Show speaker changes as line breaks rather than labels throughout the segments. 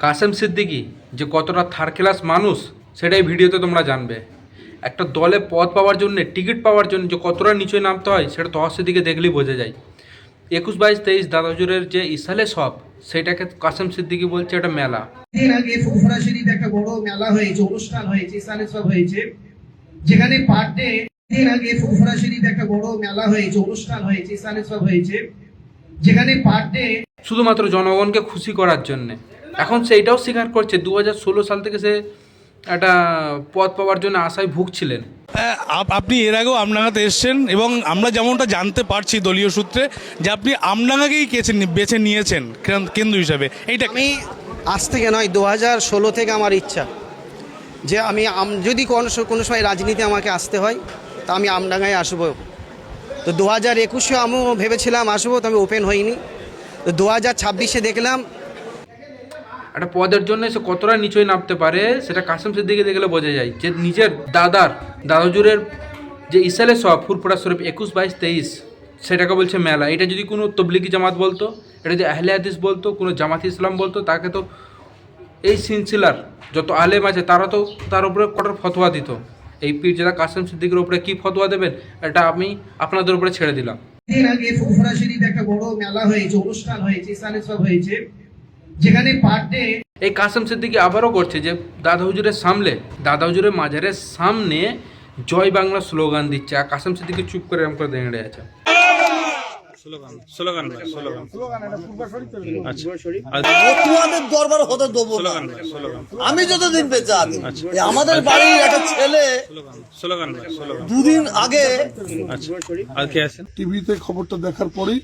কাসেম সিদ্দিকী যে কতটা third class মানুষ সেটাই ভিডিওতে তোমরা জানবে। একটা দলে পদ পাওয়ার জন্য, টিকিট পাওয়ার জন্য যে কতটা নিচে নামতে হয় সেটা তহসির দিকে দেখলেই বোঝা যায়। 21, 22, 23 দাদা হুজুরের যে ইসালে সব, সেটাকে কাসেম সিদ্দিকী বলছে এটা মেলা।
এর আগে ফুরফুরা শরীফ একটা বড় মেলা হয়েছে, অনুষ্ঠান হয়েছে, ইসালে সব হয়েছে, যেখানে পার ডে এর আগে ফুরফুরা শরীফ একটা বড় মেলা হয়েছে, অনুষ্ঠান হয়েছে, ইসালে সব হয়েছে, যেখানে পার ডে
শুধুমাত্র জনগণকে খুশি করার জন্যে। এখন সেইটাও স্বীকার করছে 2016 সাল থেকে সে একটা পদ পাওয়ার জন্য আশায় ভুগছিলেন।
আপনি এর আগেও আমডাঙ্গাতে এসেছেন এবং আমরা যেমনটা জানতে পারছি দলীয় সূত্রে যে আপনি আমডাঙ্গাকেই বেছে নিয়েছেন কেন্দ্র হিসাবে। এইটা
আমি আজ থেকে নয়, 2016 থেকে আমার ইচ্ছা যে আমি যদি কোনো সময় রাজনীতি আমাকে আসতে হয় তা আমি আমডাঙ্গায় আসবো। তো 2021-এ আমিও ভেবেছিলাম আসবো, তো আমি ওপেন হইনি। তো 2026-এ দেখলাম
একটা পদের জন্য সে কতটা নিচয় নামতে পারে সেটা কাসেম সিদ্দিকী দেখলে বোঝা যায়। যে নিজের দাদা হুজুরের যে ইসালে সব ফুরফুরা শরীফ 21, 22, 23 সেটাকে বলছে মেলা। এটা যদি কোনো তবলিগি জামাত বলতো, এটা যদি আহলে হাদিস বলতো, কোনো জামাত ইসলাম বলতো, তাকে তো এই সিলসিলার যত আলেম আছে তারা তো তার উপরে কঠোর ফতোয়া দিত। এই পীরজাদা কাসেম সিদ্দিকীর উপরে কী ফতোয়া দেবেন এটা আমি আপনাদের উপরে ছেড়ে দিলাম।
এর আগে ফুরফুরা শরীফ একটা বড় মেলা হয়েছে, অনুষ্ঠান হয়েছে, ইসালে সব হয়েছে, যেখানে পার ডে
এই কাসেম সিদ্দিকী আবারও করছে যে দাদা হুজুরের মাজারের সামনে জয় বাংলা স্লোগান দিচ্ছে, আর কাসেম সিদ্দিকী চুপ করে এরকম করে দাঁড়িয়ে আছে।
তোমাদের দরবার হতে দেবো না আমি যতদিন বেঁচে আছি। আমাদের বাড়ির একটা ছেলে দুদিন আগে
টিভিতে খবরটা দেখার পরেই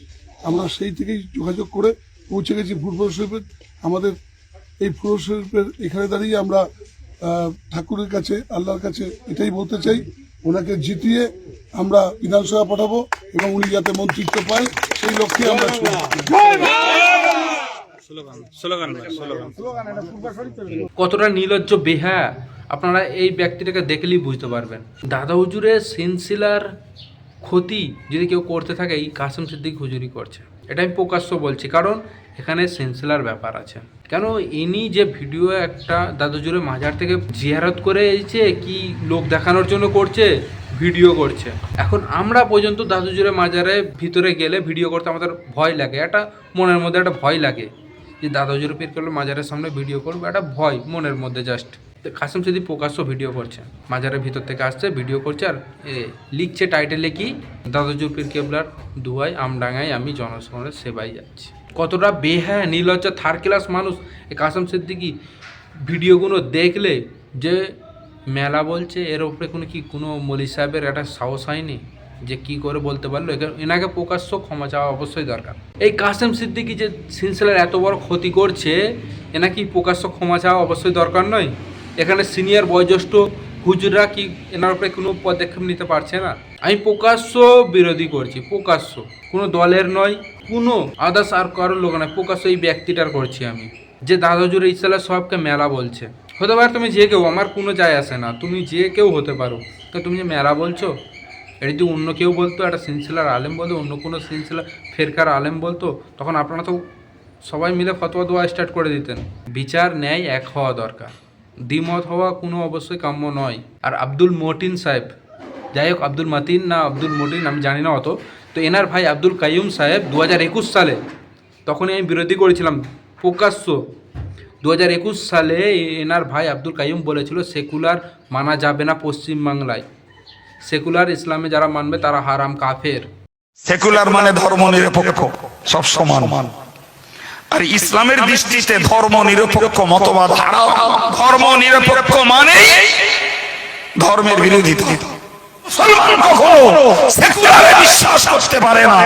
আমরা সেই থেকেই যোগাযোগ করে পৌঁছে গেছি ফুরফুরা শরীফের। আমাদের এই ফুরফুরা শরীফের এখানে দাঁড়িয়ে আমরা ঠাকুরের কাছে, আল্লাহর কাছে এটাই বলতে চাই, ওনাকে জিতিয়ে আমরা বিধানসভা পাঠাবো এবং উনি যাতে মন্ত্রিত্ব পায় সেই লক্ষ্যে আমরা
কতটা নির্লজ্জ বেহায়া আপনারা এই ব্যক্তিটাকে দেখলেই বুঝতে পারবেন। দাদা হুজুরের সিলসিলার ক্ষতি যদি কেউ করতে থাকে এই কাসেম সিদ্দিকী হুজুরই করছে, এটা আমি প্রকাশ্য বলছি, কারণ এখানে সিলসিলার ব্যাপার আছে। কেন ইনি যে ভিডিও একটা দাদা হুজুরের মাজার থেকে জিয়ারত করে এসেছে কি লোক দেখানোর জন্য করছে, ভিডিও করছে। এখন আমরা পর্যন্ত দাদা হুজুরের মাজারে ভিতরে গেলে ভিডিও করতে আমাদের ভয় লাগে, একটা মনের মধ্যে একটা ভয় লাগে যে দাদা হুজুর পীর কেবল মাজারের সামনে ভিডিও করবো, একটা ভয় মনের মধ্যে। জাস্ট কাসেম সিদ্দিকী প্রকাশ্য ভিডিও করছে, মাজারের ভিতর থেকে আসছে ভিডিও করছে, আর লিখছে টাইটেলে কি, দাদা হুজুর পীর কেবলার দুয়ায় আমডাঙ্গায় আমি জনসাধারণের সেবায় যাচ্ছি। কতটা বেহায়া নির্লজ্জা থার্ড ক্লাস মানুষ এই কাসেম সিদ্দিকী। ভিডিওগুলো দেখলে যে মেলা বলছে, এর উপরে কোনো মলি সাহেবের একটা সাহস হয়নি যে কি করে বলতে পারলো। এনাকে প্রকাশ্য ক্ষমা চাওয়া অবশ্যই দরকার। এই কাসেম সিদ্দিকী যে সিলসিলার এত বড় ক্ষতি করছে, এনাকি প্রকাশ্য ক্ষমা চাওয়া অবশ্যই দরকার নয়? এখানে সিনিয়র বয়োজ্যেষ্ঠ হুজুররা কি এনার উপরে কোনো পদক্ষেপ নিতে পারছে না? আমি প্রকাশ্য বিরোধী করছি, প্রকাশ্য, কোনো দলের নয়, কোনো আদার্স আর কারোর লোক নয়, প্রকাশ্য এই ব্যক্তিটার করছি আমি। যে দাদা হুজুরের ইসলাম সবকে মেলা বলছে, হতে পারে তুমি যে কেউ, আমার কোনো যায় আসে না, তুমি যে কেউ হতে পারো, তো তুমি যে মেলা বলছো, এটা যদি অন্য কেউ বলতো, একটা সিলসিলার আলেম বলতো, অন্য কোনো সিলসিলা ফেরকার আলেম বলতো, তখন আপনারা তো সবাই মিলে ফতোয়া দেওয়া স্টার্ট করে দিতেন। বিচার ন্যায় এক হওয়া দরকার, দ্বিমত হওয়া কোনো অবশ্যই কাম্য নয়। আর আব্দুল মতিন সাহেব, যাই হোক আব্দুল মতিন না আব্দুল মতিন আমি জানি না অত, তো এনার ভাই আব্দুল কাইয়ুম সাহেব 2021 সালে, তখনই আমি বিরোধী করেছিলাম প্রকাশ্য। 2021 সালে এনার ভাই আব্দুল কাইয়ুম বলেছিল সেকুলার মানা যাবে না পশ্চিমবাংলায়, সেকুলার ইসলামে যারা মানবে তারা হারাম কাফের।
সেকুলার মানে ধর্ম নিরপেক্ষ, সব সমান। আর ইসলামের দৃষ্টিতে ধর্ম নিরপেক্ষ মতবাদ হারাম। ধর্ম নিরপেক্ষ মানে ধর্মের বিরোধিতা। মুসলমান কখনো সেকুলারে বিশ্বাস করতে পারে না,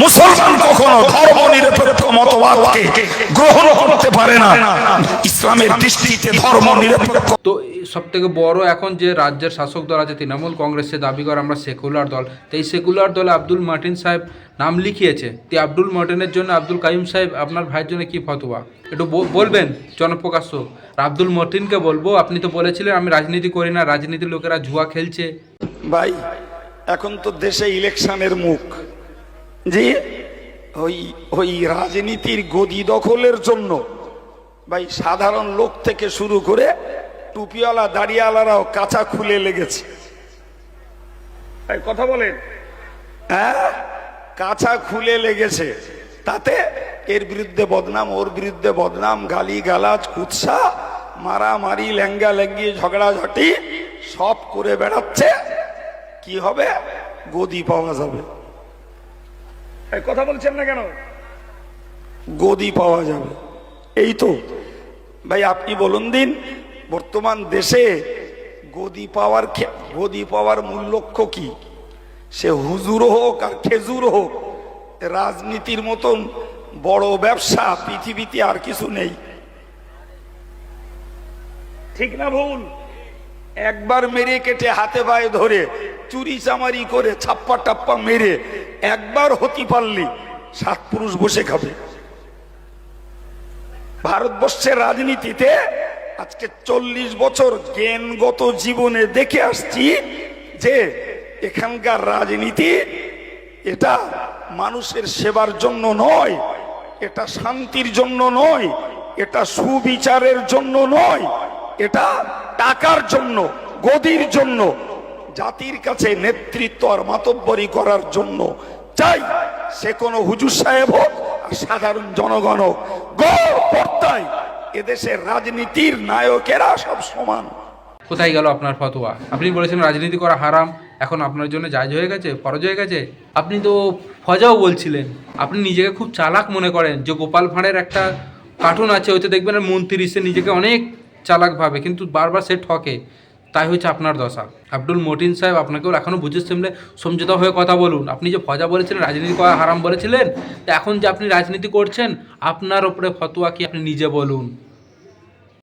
মুসলমান কখনো ধর্ম নিরপেক্ষ মতবাদকে গ্রহণ করতে পারে না। ইসলামের দৃষ্টিতে ধর্ম নিরপেক্ষ।
তো সব থেকে বড় এখন যে রাজ্যের শাসক দল আছে তৃণমূল কংগ্রেস, সে দাবি করে আমরা সেকুলার দল। তো এই সেকুলার দলে আব্দুল মতিন সাহেব নাম লিখিয়েছে। তো আব্দুল মতিনের জন্য আব্দুল কাইয়ুম সাহেব আপনার ভাইয়ের জন্য কি ফতোয়া একটু বলবেন জনপ্রকাশ্য। আব্দুল মতিনকে বলবো, আপনি তো বলেছিলেন আমি রাজনীতি করি না, রাজনীতির লোকেরা জুয়া খেলছে।
ভাই এখন তো দেশে ইলেকশনের মুখ, যে ওই রাজনীতির গদি দখলের জন্য ভাই সাধারণ লোক থেকে শুরু করে টুপিওয়ালা দাড়িওয়ালারাও কাঁচা খুলে লেগেছে। কথা বলেন, হ্যাঁ, কাঁচা খুলে লেগেছে। তাতে এর বিরুদ্ধে বদনাম, ওর বিরুদ্ধে বদনাম, গালি গালাজ, কুৎসা, মারামারি, লেঙ্গা লেঙ্গি, ঝগড়াঝাটি সব করে বেড়াচ্ছে। কি হবে? গদি পাওয়া যাবে। কথা বলছেন না কেন? গদি পাওয়া যাবে, এই তো। ভাই আপনি বলুন দিন, বর্তমান দেশে গদি পাওয়ার মূল লক্ষ্য কি? সে হুজুর হোক আর খেজুর হোক, রাজনীতির মতন বড় ব্যবসা পৃথিবীতে আর কিছু নেই। ঠিক না ভুল? একবার মেরে কেটে হাতে পায়ে ধরে চুরি চামারি করে ছাপ্পা টাপ্পা মেরে একবার হতে পারলি 7 পুরুষ বসে খাবে। ভারতবর্ষের রাজনীতিতে আজকে 40 বছর জ্ঞানগত জীবনে দেখে আসছি যে এখানকার রাজনীতি এটা মানুষের সেবার জন্য নয়, এটা শান্তির জন্য নয়, এটা সুবিচারের জন্য নয়, এটা টাকার জন্য, গদির জন্য, জাতির কাছে নেতৃত্ব আর মাতব্বরি করার জন্য। চাই সে কোনো হুজুর সাহেব হোক আর সাধারণ জনগণ হোক, গড়পড়তায় এদেশের রাজনীতির নায়কেরা সব সমান।
কোথায় গেল আপনার ফতোয়া? আপনি বলেছেন রাজনীতি করা হারাম, এখন আপনার জন্য জায়েজ হয়ে গেছে, ফরজ হয়ে গেছে। আপনি তো ফজাও বলছিলেন। আপনি নিজেকে খুব চালাক মনে করেন। যে গোপাল ভাঁড়ের একটা কার্টুন আছে, ওইতে দেখবেন মন্ত্রী সে নিজেকে অনেক চালাক ভাবে, কিন্তু বারবার সে ঠকে। তাই হচ্ছে আপনার দশা। আব্দুল মতিন সাহেব, আপনাকেও এখনও বুঝে শুনলে সমঝোতা হয়ে কথা বলুন। আপনি যে ফজা বলেছিলেন, রাজনীতি করা হারাম বলেছিলেন, তো এখন যে আপনি রাজনীতি করছেন, আপনার ওপরে ফতোয়া কি আপনি নিজে বলুন।